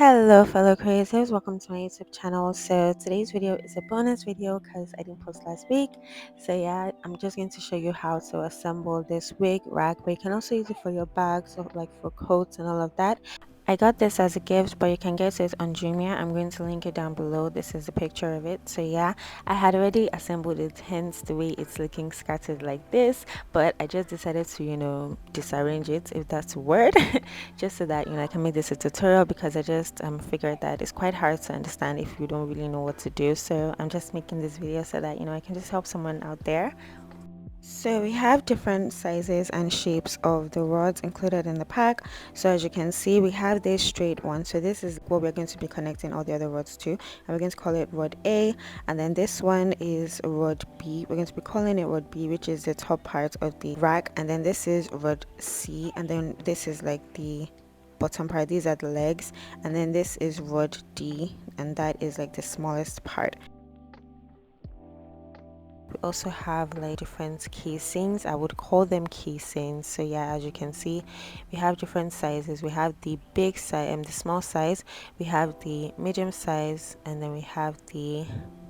Hello fellow creatives, welcome to my YouTube channel. So today's video is a bonus video because I didn't post last week. So yeah, I'm just going to show you how to assemble this wig rack, but you can also use it for your bags or like for coats and all of that. I got this as a gift, but you can get it on Jumia. I'm going to link it down below. This is a picture of it. So yeah, I had already assembled it, hence the way it's looking scattered like this, but I just decided to disarrange it, if that's a word, just so that I can make this a tutorial, because I just figured that it's quite hard to understand if you don't really know what to do. So I'm just making this video so that I can just help someone out there. So we have different sizes and shapes of the rods included in the pack. So as you can see, we have this straight one. So this is what we're going to be connecting all the other rods to, and we're going to call it rod A. And then this one is rod B. We're going to be calling it rod B, which is the top part of the rack. And then this is rod C, and then this is like the bottom part. These are the legs, and then this is rod D, and that is like the smallest part. We also have like different casings. I would call them casings. So yeah, as you can see, we have different sizes. We have the big size and the small size, we have the medium size, and then we have the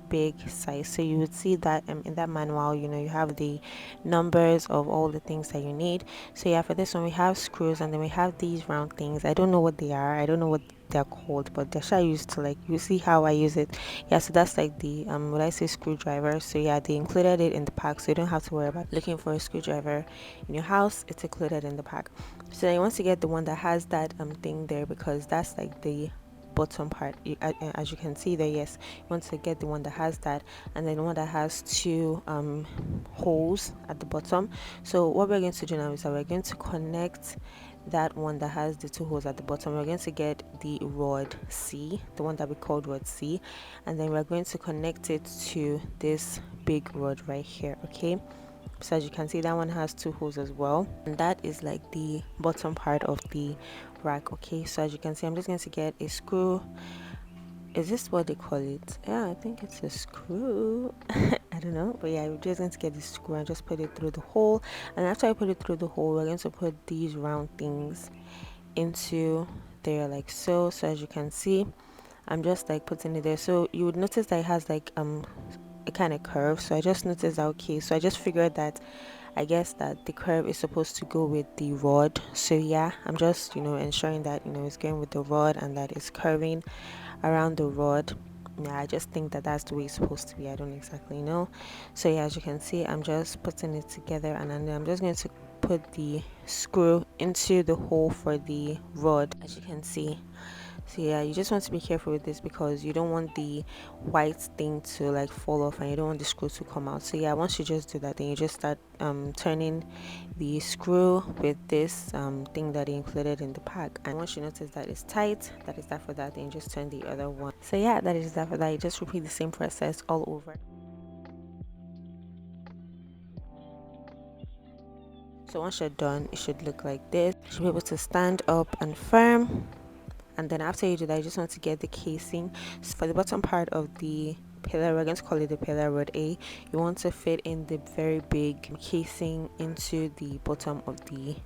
big size. So you would see that in that manual, you have the numbers of all the things that you need. So yeah, for this one we have screws, and then we have these round things. I don't know what they are, I don't know what they're called, but they're sure used to, like, you see how I use it. Yeah, so that's like the what I say, screwdriver. So yeah, they included it in the pack, so you don't have to worry about looking for a screwdriver in your house. It's included in the pack. So then you want to get the one that has that thing there, because that's like the bottom part. As you can see there, yes, you want to get the one that has that, and then the one that has two holes at the bottom. So what we're going to do now is that we're going to connect that one that has the two holes at the bottom. We're going to get the rod C, the one that we called rod C, and then we're going to connect it to this big rod right here. Okay, so as you can see, that one has two holes as well, and that is like the bottom part of the rack. Okay, so as you can see, I'm just going to get a screw. Is this what they call it? Yeah, I think it's a screw. I don't know, but yeah, we're just going to get the screw and just put it through the hole. And after I put it through the hole, we're going to put these round things into there, like so. So as you can see, I'm just like putting it there. So you would notice that it has like a kind of curve. So I just noticed that, okay, so I just figured that I guess that the curve is supposed to go with the rod. So yeah, I'm just ensuring that it's going with the rod and that it's curving around the rod. Yeah, I just think that that's the way it's supposed to be. I don't exactly know. So yeah, as you can see, I'm just putting it together, and then I'm just going to put the screw into the hole for the rod, as you can see. So yeah, you just want to be careful with this, because you don't want the white thing to like fall off, and you don't want the screw to come out. So yeah, once you just do that, then you just start turning the screw with this thing that they included in the pack. And once you notice that it's tight, that is that for that, then you just turn the other one. So yeah, that is that for that. You just repeat the same process all over. So once you're done, it should look like this. You should be able to stand up and firm. And then after you do that, you just want to get the casing. So for the bottom part of the pillar, we're going to call it the pillar rod A. You want to fit in the very big casing into the bottom of the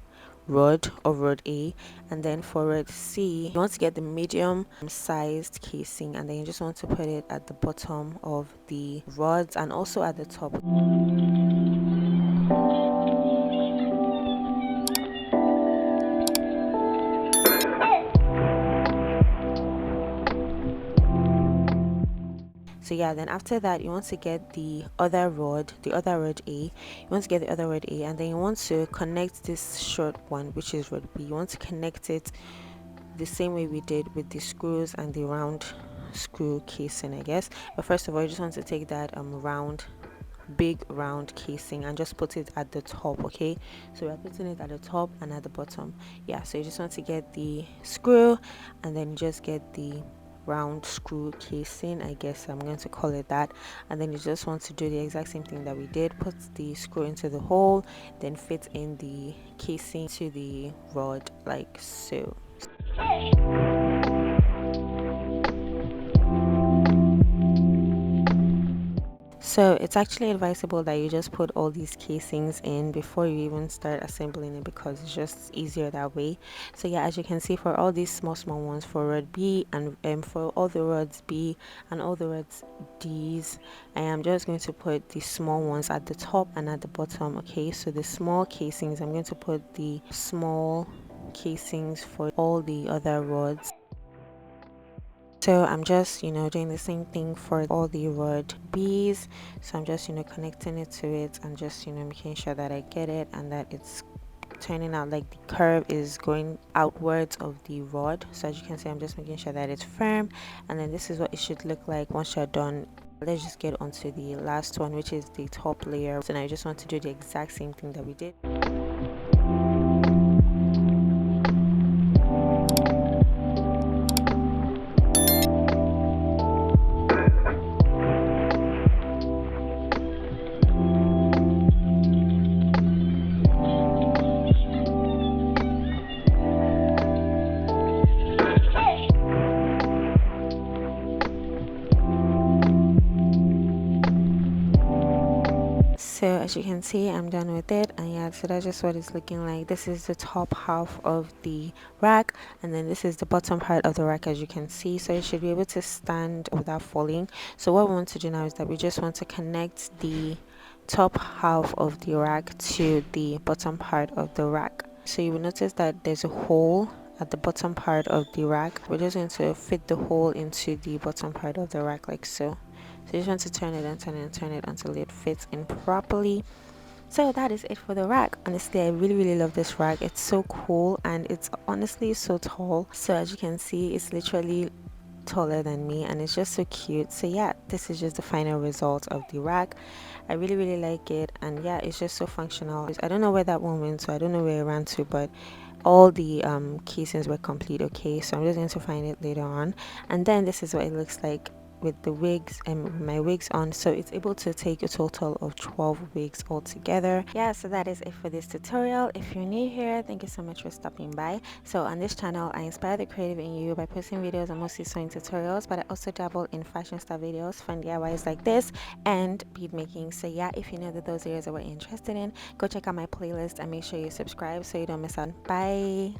rod of rod A. And then for rod C, you want to get the medium sized casing, and then you just want to put it at the bottom of the rods and also at the top. So yeah, then after that, you want to get the other rod A. You want to get the other rod A, and then you want to connect this short one, which is rod B. You want to connect it the same way we did with the screws and the round screw casing, I guess. But first of all, you just want to take that big round casing and just put it at the top. Okay, so we're putting it at the top and at the bottom. Yeah, so you just want to get the screw, and then you just get the round screw casing, I guess I'm going to call it that. And then you just want to do the exact same thing that we did. Put the screw into the hole, then fit in the casing to the rod, like so. So it's actually advisable that you just put all these casings in before you even start assembling it, because it's just easier that way. So yeah, as you can see, for all these small ones, for rod B and for all the rods B and all the rods D's, I am just going to put the small ones at the top and at the bottom. Okay, so the small casings, I'm going to put the small casings for all the other rods. So I'm just, doing the same thing for all the rod B's. So I'm just, connecting it to it and just, making sure that I get it and that it's turning out like the curve is going outwards of the rod. So as you can see, I'm just making sure that it's firm, and then this is what it should look like once you're done. Let's just get onto the last one, which is the top layer. So now I just want to do the exact same thing that we did. So as you can see, I'm done with it, and yeah, so that's just what it's looking like. This is the top half of the rack, and then this is the bottom part of the rack, as you can see. So it should be able to stand without falling. So what we want to do now is that we just want to connect the top half of the rack to the bottom part of the rack. So you will notice that there's a hole at the bottom part of the rack. We're just going to fit the hole into the bottom part of the rack like so. So you just want to turn it and turn it and turn it until it fits in properly. So that is it for the rack. Honestly, I really love this rack. It's so cool, and it's honestly so tall. So as you can see, it's literally taller than me, and it's just so cute. So yeah, this is just the final result of the rack. I really like it, and yeah, it's just so functional. I don't know where that one went, so I don't know where it ran to, but all the casings were complete. Okay, so I'm just going to find it later on. And then this is what it looks like with the wigs and my wigs on. So it's able to take a total of 12 wigs altogether. Yeah, so that is it for this tutorial. If you're new here, thank you so much for stopping by. So on this channel, I inspire the creative in you by posting videos on mostly sewing tutorials, but I also dabble in fashion style videos, fun DIYs like this, and bead making. So yeah, if you know that those areas are what you're interested in, go check out my playlist and make sure you subscribe so you don't miss out. Bye.